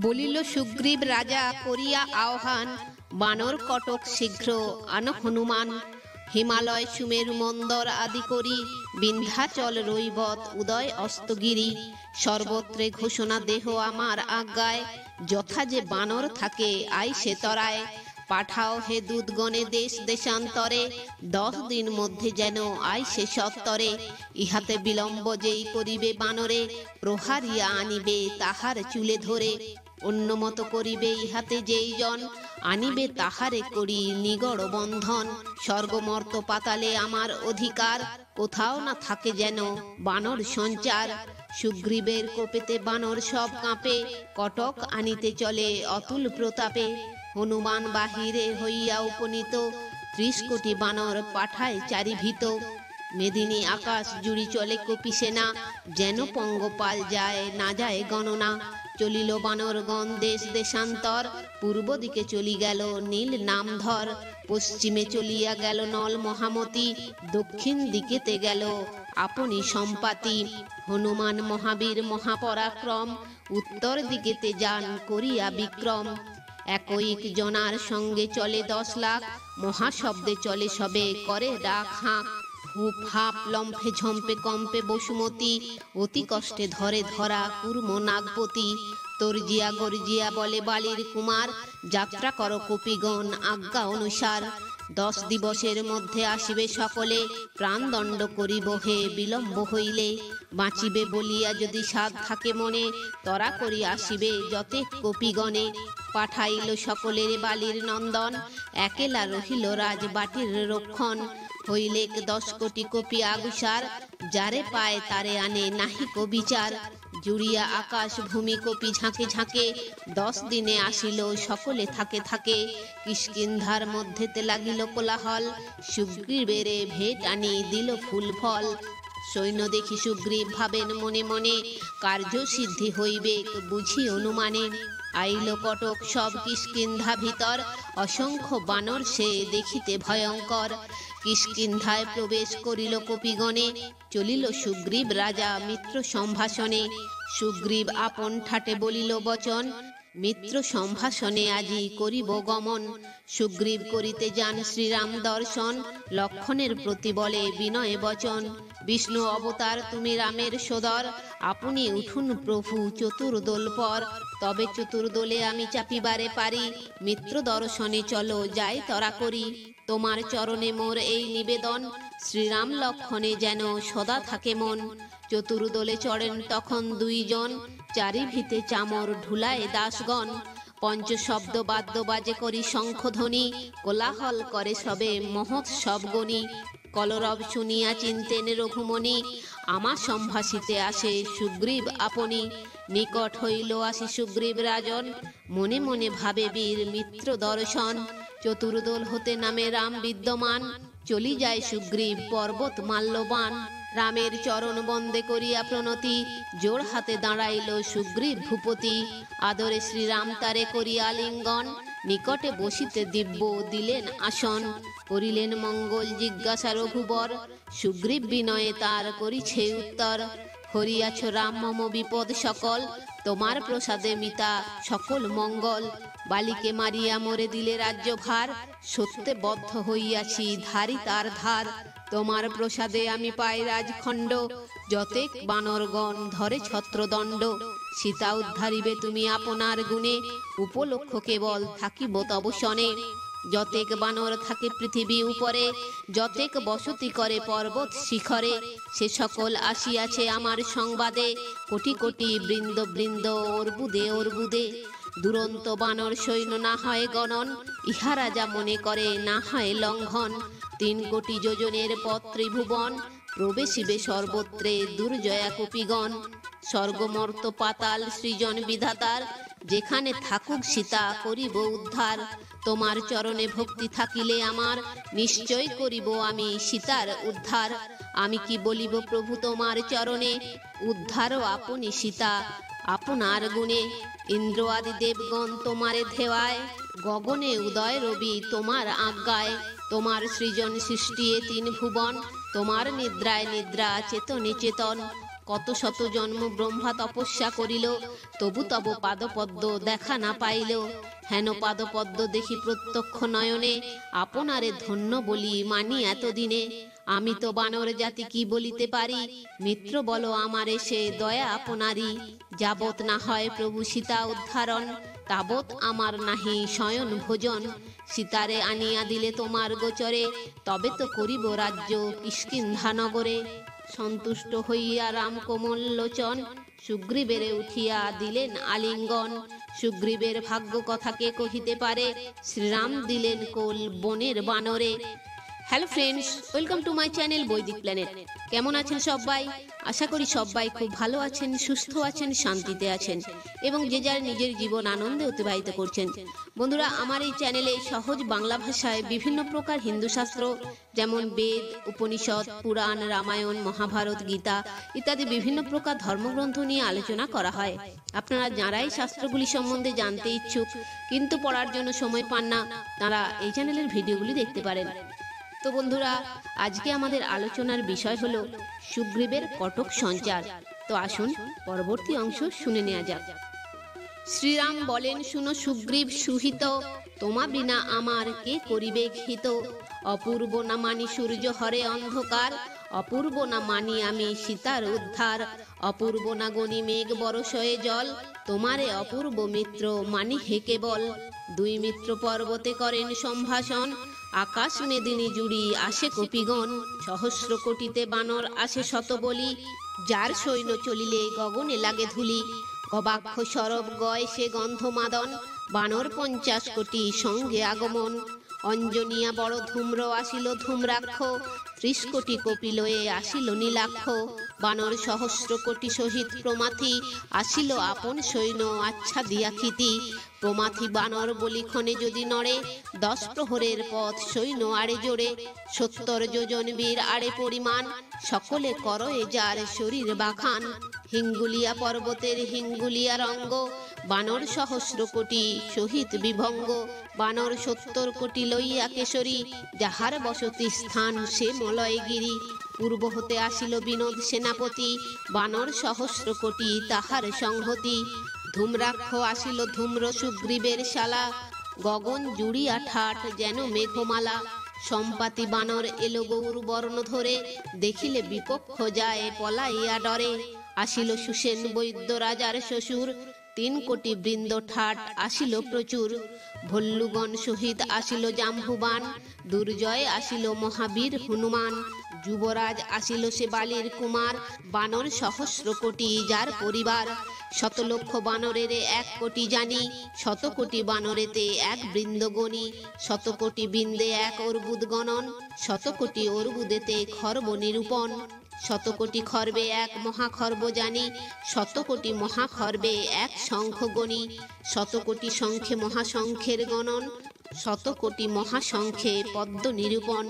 বলিল সুগ্রীব রাজা করিয়া আহ্বান, বানর কটক শীঘ্র আন হনুমান। হিমালয় সুমেরু মন্দর আদি করি, বিন্ধ্যাচল রৈবত উদয় অস্তগিরি। সর্বত্রে ঘোষণা দেহ আমার আজ্ঞায়, যথা যে বানর থাকে আই সে তরায়। পাঠাও হে দূতগণে দেশ দেশান্তরে, 10 দিন মধ্যে যেন আয় সে সত্তরে। ইহাতে বিলম্ব যেই করিবে বানরে, প্রহারিয়া আনিবে তাহার চুলে ধরে। অন্যমত করিবে ইহাতে যেই জন, আনিবে তাহারে করি নিগড় বন্ধন। স্বর্গমর্ত পাতালে আমার অধিকার, কোথাও না থাকে যেন বানর সঞ্চার। সুগ্রীবের কোপেতে বানর সব কাঁপে, কটক আনিতে চলে অতুল প্রতাপে। হনুমান বাহিরে হইয়া উপনীত, 30 কোটি বানর পাঠায় চারিভীত। মেদিনী আকাশ জুড়ি চলে কপি সেনা, যেন পঙ্গপাল যায় না যায় গণনা। চলিল বানরগণ দেশ দেশান্তর, পূর্ব দিকে চলি গেল নীল নামধর। পশ্চিমে চলিয়া গেল নল মহামতি, দক্ষিণ দিকেতে গেল আপনি সম্পাতি। হনুমান মহাবীর মহাপরাক্রম, উত্তর দিকেতে যান করিয়া বিক্রম। একৈক জনার সঙ্গে চলে 10 লাখ, মহাশব্দে চলে সবে করে ডাক হাঁক। হুপ হাপ লম্ফে ঝম্পে কম্পে বসুমতী, অতি কষ্টে ধরে ধরা কুর্ম নাগপতি। তর্জিয়া গর্জিয়া বলে বালির কুমার, যাত্রা কর কপিগণ আজ্ঞা অনুসার। 10 দিবসের মধ্যে আসিবে সকলে, প্রাণদণ্ড করিব হে বিলম্ব হইলে। বাঁচিবে বলিয়া যদি সাধ থাকে মনে, তরা করি আসিবে যতেক কপিগণে। পাঠাইল সকলের বালির নন্দন, একেলা রহিল রাজবাটির রক্ষণ। হইলেক 10 কোটি কপি আগুসার, যারে পায় তারে আনে নাহিক বিচার। জুড়িয়া আকাশ ভূমি কপি ঝাঁকে ঝাঁকে, 10 দিনে আসিল সকলে থাকে থাকে। কিষ্কিন্ধার মধ্যেতে লাগিল কোলাহল, সুগ্রীবেরে ভেট আনি দিল ফুল ফল। সৈন্য দেখি সুগ্রীব ভাবেন মনে মনে, কার্য সিদ্ধি হইবে বুঝি অনুমানে। আইল কটক সব কিষ্কিন্ধা ভিতর, অসংখ্য বানর সে দেখিতে ভয়ঙ্কর। কিষ্কিন্ধায় প্রবেশ করিল কপিগণে, চলিল সুগ্রীব রাজা মিত্র সম্ভাষণে। সুগ্রীব আপন ঠাটে বলিল বচন, মিত্র সম্ভাষণে আজি করিব গমন। সুগ্রীব করিতে যান শ্রীরাম দর্শন, লক্ষণের প্রতি বলে বিনয় বচন। বিষ্ণু অবতার তুমি রামের সদর, আপনি উঠুন প্রভু চতুর্দোল পর। তবে চতুর্দোলে আমি চাপিবারে পারি, মিত্র দর্শনে চলো যাই তরা করি। তোমার চরণে মোর এই নিবেদন, শ্রীরাম লক্ষণে যেন সদা থাকে মন। চতুর্দোলে চড়েন তখন 2 জন, চারিভিতে চামর ঢুলায় দাসগণ। পঞ্চশব্দ বাদ্য বাজে করি শঙ্খধ্বনি, কোলাহল করে সবে মহোৎসব গণি। কলরব শুনিয়া চিন্তেন রঘুমণি, আমা সম্ভাষিতে আসে সুগ্রীব আপনি। নিকট হইল আসি সুগ্রীব রাজন, মনে মনে ভাবে বীর মিত্র দর্শন। চতুর্দোল হতে নামে রাম বিদ্যমান, চলি যায় সুগ্রীব পর্বত মাল্যবান। রামের চরণ বন্দে করিয়া প্রণতি, জোড় হাতে দাঁড়াইল সুগ্রীব ভূপতি। আদরে শ্রীরাম তারে করিয়া লিঙ্গন, নিকটে বসিতে দিব্য দিলেন আসন। করিলেন মঙ্গল জিজ্ঞাসা রঘুবর, সুগ্রীব বিনয়ে তার করিছে উত্তর। হরিয়াছ রাম মম বিপদ সকল, তোমার প্রসাদে মিতা সকল মঙ্গল। বালিকে মারিয়া মরে দিলে রাজ্যভার, সত্যে বদ্ধ হইয়াছি ধারি তার ধার। তোমার প্রসাদে আমি পাই রাজখণ্ড, যতেক বানরগণ ধরে ছত্রদণ্ড। সীতা উদ্ধারিবে তুমি আপনার গুণে, উপলক্ষ কেবল থাকিব তব শনে। যতেক বানর থাকে পৃথিবী উপরে, যতেক বসতি করে পর্বত শিখরে। সে সকল আসিয়াছে আমার সংবাদে, কোটি কোটি বৃন্দ বৃন্দ অর্বুদে অর্বুদে। দুরন্ত বানর সৈন্য না হয় গণন, ইহা রাজা মনে করে না হয় লঙ্ঘন। 3 কোটি যোজনের পথ ত্রিভুবন, প্রবেশিবে সর্বত্রে দুর্জয়া কপিগণ। স্বর্গমর্ত পাতাল সৃজন বিধাতার, যেখানে থাকুক সীতা করিব উদ্ধার। তোমার চরণে ভক্তি থাকিলে আমার, নিশ্চয় করিব আমি সীতার উদ্ধার। আমি কি বলিব প্রভু তোমার চরণে, উদ্ধারও আপনি সীতা আপনার গুণে। ইন্দ্র আদি দেবগণ তোমারে ধেওয়ায়, গগনে উদয় রবি তোমার আজ্ঞায়। তোমার সৃজন সৃষ্টিয়ে 3 ভুবন, তোমার নিদ্রায় নিদ্রা চেতনে চেতন। কত শত জন্ম ব্রহ্মা তপস্যা করিল, তবু তব পাদপদ্ম দেখা না পাইল। হেন পাদপদ্ম দেখি প্রত্যক্ষ নয়নে, আপনারে ধন্য বলি মানি এতদিনে। আমি তো বানর জাতি কি বলিতে পারি, মিত্র বলো আমার এসে দয়া আপনারি। যাবৎ না হয় প্রভু সীতা উদ্ধারণ, তাবৎ আমার নাহি শয়ন ভোজন। সীতারে আনিয়া দিলে তোমার গোচরে, তবে তো করিব রাজ্য কিষ্কিন্ধা নগরে। সন্তুষ্ট হইয়া রাম কোমল লোচন, সুগ্রীবেরে উঠিয়া দিলেন আলিঙ্গন। সুগ্রীবের ভাগ্য কথাকে কহিতে পারে, শ্রীরাম দিলেন কোল বনের বানরে। Hello friends, welcome to my channel Vaidik Planet. কেমন আছেন সবাই? আশা করি সবাই খুব ভালো আছেন, সুস্থ আছেন, শান্তিতে আছেন এবং যে যার নিজের জীবন আনন্দে অতিবাহিত করছেন। বন্ধুরা, আমার এই চ্যানেলে সহজ বাংলা ভাষায় বিভিন্ন প্রকার হিন্দু শাস্ত্র যেমন বেদ, উপনিষদ, পুরাণ, রামায়ণ, মহাভারত, গীতা ইত্যাদি বিভিন্ন প্রকার ধর্মগ্রন্থ নিয়ে আলোচনা করা হয়। আপনারা যারাই শাস্ত্রগুলি সম্বন্ধে জানতে ইচ্ছুক কিন্তু পড়ার জন্য সময় পান না, তারা এই চ্যানেলের ভিডিওগুলি দেখতে পারেন। তো বন্ধুরা, আজকে আমাদের আলোচনার বিষয় হলো সুগ্রীবের কটক সঞ্চার। তো আসুন পরবর্তী অংশ শুনে নেওয়া যাক। শ্রীরাম বলেন, শুনো সুগ্রীব সুহিত, তোমা বিনা আমার কে করিবে হিত। অপূর্ব না মানি সূর্য হরে অন্ধকার, অপূর্ব না মানি আমি সীতার উদ্ধার। অপূর্ব না গণি মেঘ বরষয়ে জল, তোমারে অপূর্ব মিত্র মানি হে কেবল। দুই মিত্র পর্বতে করেন সম্ভাষণ, আকাশ মেদিনী জুড়ি আসে কপিগণ। সহস্র কোটিতে বানর আসে শত বলি, যার সৈন্য চলিলে গগনে লাগে ধুলি। গবাক্ষ সরব গয় সে গন্ধ মাদন, বানর 50 কোটি সঙ্গে আগমন। অঞ্জনিয়া বড় ধূম্র আসিল ধূম্রাক্ষ, 30 কোটি কপিলয়ে আসিল নীলাক্ষ। বানর সহস্র কোটি সহিত প্রমাথি, আসিল আপন সৈন্য আচ্ছা দিয়া খিতি। প্রমাথি বানর বলিক্ষণে যদি নড়ে, 10 প্রহরের পথ সৈন্য আড়ে জোড়ে। 70 যোজন বীর আড়ে পরিমাণ, সকলে করয়ে যার শরীর বাখান। হিঙ্গুলিয়া পর্বতের হিঙ্গুলিয়া রঙ্গ, বানর সহস্র কোটি সহিত বিভঙ্গ। বানর 70 কোটি লইয়া কেশরী, যাহার বসতি স্থান সে মলয়গিরি। পূর্ব হতে আসিল বিনোদ সেনাপতি, বানর সহস্র কোটি তাহার সংহতি। ধূম্রাক্ষ আসিল ধূম্র সুগ্রীবের শালা, গগন জুড়িয়া ঠাট যেন মেঘমালা। সম্পাতি বানর এলো গৌর বর্ণ ধরে, দেখিলে বিপক্ষ যায় পলাইয়া ডরে। আসিল সুসেন বৈদ্য রাজার শ্বশুর, 3 কোটি বৃন্দ ঠাট আসিল প্রচুর। ভল্লুগণ সহিত আসিল জাম্বুবান, দুর্জয় আসিল মহাবীর হনুমান। যুবরাজ আসিল সে বালির কুমার, বানর সহস্র কোটি যার পরিবার। 100 লক্ষ বানরের 1 কোটি জানি, 100 কোটি বানরেতে 1 বৃন্দ গণি। 100 কোটি বৃন্দে 1 অর্বুদ গণন, 100 কোটি অর্বুদেতে খর্ব নিরূপণ। 100 কোটি খর্বে 1 মহাখর্ব জানি, 100 কোটি মহাখর্বে 1 শঙ্খ গণি। 100 কোটি শঙ্খে মহাশঙ্খের গণন, 100 কোটি মহাশঙ্খে পদ্ম নিরূপণ।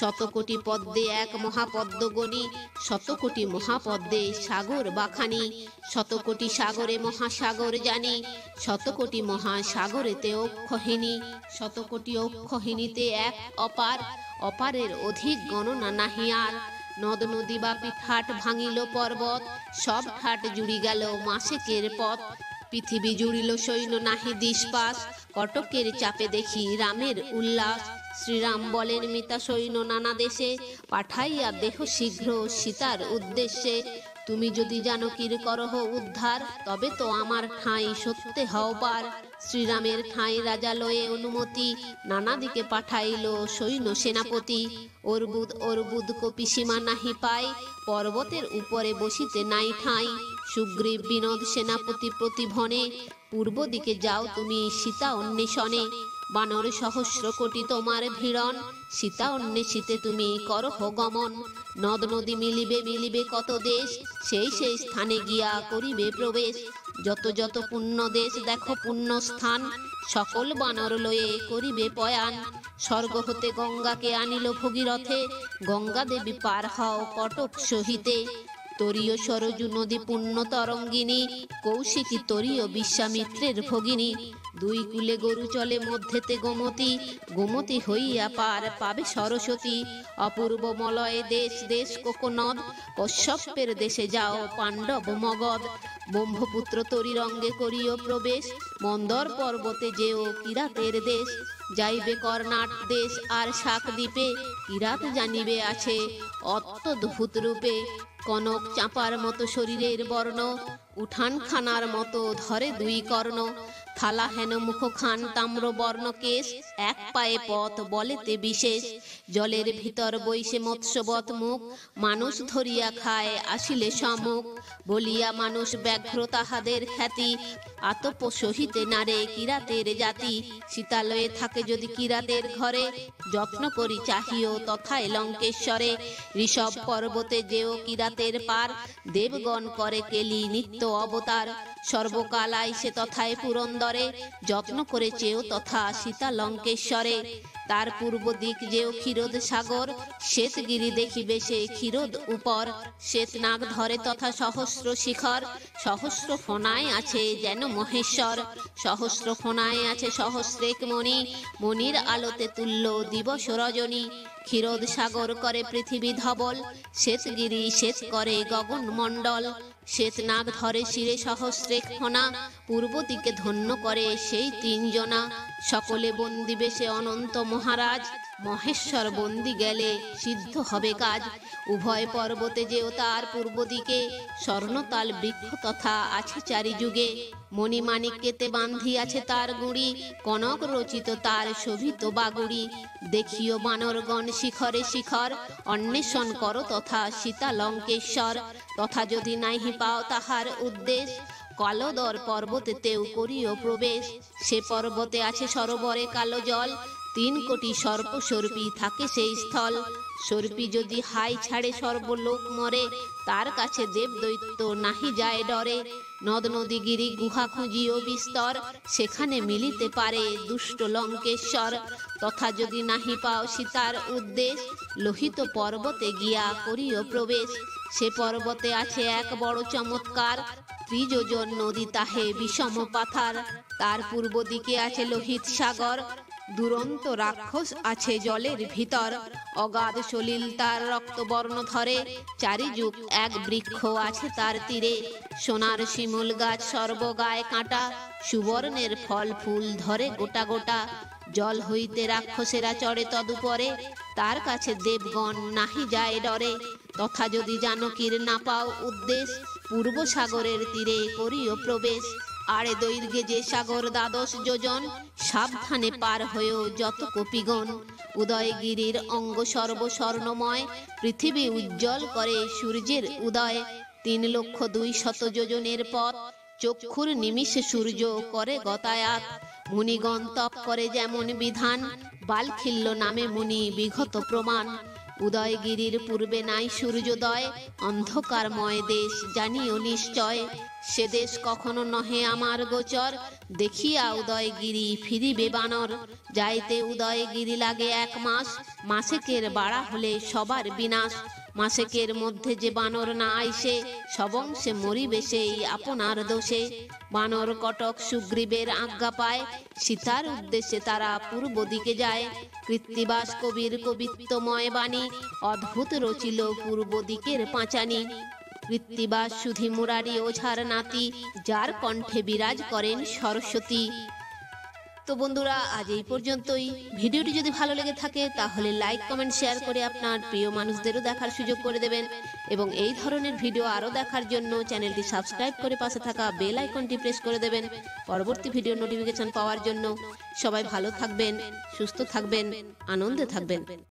100 কোটি পদ্মে 1 মহাপদ্ম গণি, 100 কোটি মহাপদ্মে সাগর বাখানি। 100 কোটি সাগরে মহাসাগর জানি, 100 কোটি মহাসাগরেতে অক্ষহিনী। 100 কোটি অক্ষহিনীতে 1 অপার, অপারের অধিক গণনা নাহি আর। নদ নদী বাপি ঠাট ভাঙিল পর্বত, সব ঠাট জুড়ি গেল মাসেকের পথ। পৃথিবী জুড়িল সৈন্য নাহি দিশপাস, কটকের চাপে দেখি রামের উল্লাস। শ্রীরাম বলেন মিতা সৈন্য নানা দেশে, পাঠাইয়া দেহ শীঘ্র সীতার উদ্দেশ্যে। তুমি যদি জানকীর করহ উদ্ধার, তবে তো আমার ঠাঁই সত্যে হও পার। শ্রীরামের ঠাঁই রাজা লয়ে অনুমতি, নানা দিকে পাঠাইল সৈন্য সেনাপতি। অর্বুদ অর্বুদ কপি সীমা নাহি পায়, পর্বতের উপরে বসিতে নাই ঠাঁই। সুগ্রীব বিনোদ সেনাপতি প্রতিভনে, পূর্ব দিকে যাও তুমি সীতা অন্বেষণে। বানর সহস্র কোটি তোমার ভিড়ন, সীতা অন্বেষিতে তুমি করহ গমন। নদ নদী মিলিবে মিলিবে কত দেশ, সেই সেই স্থানে গিয়া করিবে প্রবেশ। যত যত পুণ্য দেশ দেখো পুণ্য স্থান, সকল বানর লয়ে করিবে পয়ান। স্বর্গ হতে গঙ্গাকে আনিল ভগীরথে, গঙ্গা দেবী পার হও কটক সহিতে। তরীয় সরজু নদী পুণ্য তরঙ্গিনী, কৌশিকী তরীয় বিশ্বামিত্রের ভগিনী। দুই কূলে গরু চলে মধ্যেতে গোমতী, গোমতী হইয়া পার পাবে সরস্বতী। অপূর্ব মলয় দেশ দেশ কোকনদ, কশ্যপের দেশে যাও পাণ্ডব মগধ। ব্রহ্মপুত্র তরিরঙ্গে করিও প্রবেশ, মন্দর পর্বতে যেও কিরাতের দেশ। যাইবে কর্ণাট দেশ আর শাক দ্বীপে, কিরাত জানিবে আছে অত্যদ্ভুত রূপে। কনক চাঁপার মতো শরীরের বর্ণ, উঠান খানার মতো ধরে দুই কর্ণ। থালা হেন মুখ খান তাম্র বর্ণ কেশ, এক পায়ে পথ বলেতে বিশেষ। জলের ভিতর বইসে মৎস্যবৎ মুখ, মানুষ ধরিয়া খায় আসিলে সম্মুখ। বলিয়া মানুষ ব্যাঘ্র তাহাদের খ্যাতি, আতপ সহিতে নারে কিরাতের জাতি। শীতালয়ে থাকে যদি কিরাতের ঘরে, যত্ন করি চাহিও তথায় লঙ্কেশ্বরে। ঋষভ পর্বতে যেও কিরাতের পার, দেবগণ করে কেলি নিত্য অবতার। সর্বকাল আইসে তথায় পুরন্দরে, যত্ন করে চেয়েও তথা সীতা লঙ্কেশ্বরে। তার পূর্ব দিক যেও ক্ষীরোদ সাগর, শ্বেতগিরি দেখিবে সে ক্ষীরোদ উপর। শ্বেতনাগ ধরে তথা সহস্র শিখর, সহস্র ফণায় আছে যেন মহেশ্বর। সহস্র ফণায় আছে সহস্রেক মণি, মণির আলোতে তুল্য দিবস রজনী। ক্ষীরোদ সাগর করে পৃথিবী ধবল, শ্বেতগিরি শ্বেত করে গগন মণ্ডল। শ্বেতনাগ ধরে শিরে সহস্রেক ফণা, পূর্ব দিকে ধন্য করে সেই তিনজনা। সকলে বন্দি বেশে অনন্ত মহারাজ, মহেশ্বর বন্দি গেলে সিদ্ধ হবে কাজ। উভয় পর্বতে যেও তার পূর্ব দিকে, স্বর্ণতাল বৃক্ষ তথা আছে চারিযুগে। মণিমাণিক্যেতে বাঁধিয়াছে তার গুঁড়ি, কনক রচিত তার শোভিত বাগুড়ি। দেখিও বানরগণ শিখরে শিখর, অন্বেষণ করো তথা সীতা লঙ্কেশ্বর। তথা যদি নাহি পাও তাহার উদ্দেশ, কালোদর পর্বতেতেও করিও প্রবেশ। সে পর্বতে আছে সরোবরে কালো জল, 3 কোটি সর্প সর্পী থাকে সেই স্থল। সর্পী যদি হাই ছাড়ে সর্বলোক মরে, তার কাছে দেব দৈত্য নাহি যায় ডরে। নদ নদী গিরি গুহা খুঁজিও বিস্তর, সেখানে মিলিতে পারে দুষ্ট লঙ্কেশ্বর। তথা যদি নাহি পাও সীতার উদ্দেশ, লোহিত পর্বতে গিয়া করিও প্রবেশ। সে পর্বতে আছে এক বড় চমৎকার, ত্রিযোজন নদী তাহে বিষম পাথার। তার পূর্ব দিকে আছে লোহিত সাগর, দুরন্ত রাক্ষস আছে জলের ভিতর। অগাধ সলিল তার রক্তবর্ণ ধরে, চারিযুগ এক বৃক্ষ আছে তার তীরে। সোনার শিমুল গাছ সর্বগায়ে কাঁটা, সুবর্ণের ফল ফুল ধরে গোটা গোটা। জল হইতে রাক্ষসেরা চড়ে তদুপরে, তার কাছে দেবগণ নাহি যায় ডরে। তথা যদি জানকীর না পাও উদ্দেশ, পূর্ব সাগরের তীরে করিও প্রবেশ। আড়ে দৈর্ঘ্যে যে সাগর 12 যোজন, সাবধানে পার হয়েও যত কপিগণ। উদয়গিরির অঙ্গ সর্ব স্বর্ণময়, পৃথিবী উজ্জ্বল করে সূর্যের উদয়। 3,200,000 যোজনের পথ, চক্ষুর নিমিষে সূর্য করে গতায়াত। মুনিগণ তপ করে যেমন বিধান, বালখিল্য নামে মুনি বিগত প্রমাণ। উদয়গিরির পূর্বে নাই সূর্যোদয়, অন্ধকারময় দেশ জানিও নিশ্চয়। সে দেশ কখনো নহে আমার গোচর, দেখিয়া উদয়গিরি ফিরিবে বানর। যাইতে উদয়গিরি লাগে 1 মাস, মাসেকের বাড়া হলে সবার বিনাশ। মাসেকের মধ্যে যে বানর না আইসে, সবংশে মরিবে সেই আপনার দোষে। বানর কটক সুগ্রীবের আজ্ঞা পায়, সীতার উদ্দেশ্যে তারা পূর্ব দিকে যায়। কৃত্তিবাস কবির কবিত্বময় বাণী, অদ্ভুত রচিল পূর্ব দিকের পাঁচানি। কৃত্তিবাস সুধি মুরারি ওঝার নাতি, যার কণ্ঠে বিরাজ করেন সরস্বতী। তো বন্ধুরা, আজ এই পর্যন্তই। ভিডিওটি যদি ভালো লেগে থাকে তাহলে লাইক কমেন্ট শেয়ার করে আপনার প্রিয় মানুষদেরও দেখার সুযোগ করে দেবেন। এবং এই ধরনের ভিডিও আরও দেখার জন্য চ্যানেলটি সাবস্ক্রাইব করে পাশে থাকা বেল আইকনটি প্রেস করে দেবেন পরবর্তী ভিডিও নোটিফিকেশন পাওয়ার জন্য। সবাই ভালো থাকবেন, সুস্থ থাকবেন, আনন্দে থাকবেন।